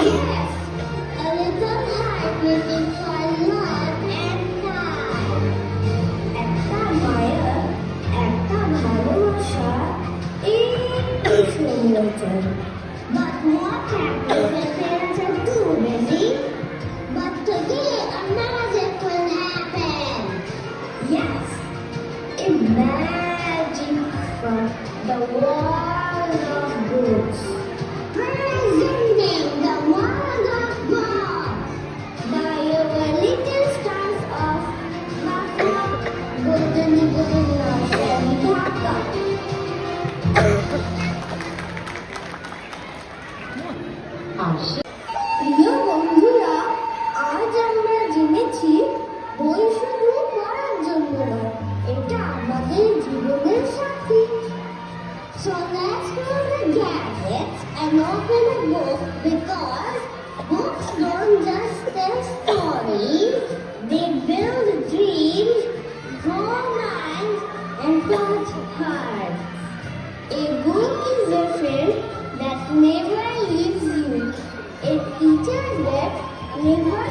Yes, a little heart waiting for love and time. একটা মায়া, একটা ভালোবাসা, এই সুন্দর। But what happens when parents are too busy? But today a magic will happen. Yes, imagine from the world of books. Presenting the world of books by our little stars of Dhaka, Golden Love and Dhaka. প্রিয় বন্ধুরা, আজ আমরা জেনেছি বই শুধু পড়ার জন্য নয়, এটা আমাদের জীবনের সাথী। So let's close the gadgets and open a book because books don't just tell stories, they build dreams, draw minds, and touch hearts. A book is a friend that never leaves you. A teacher that never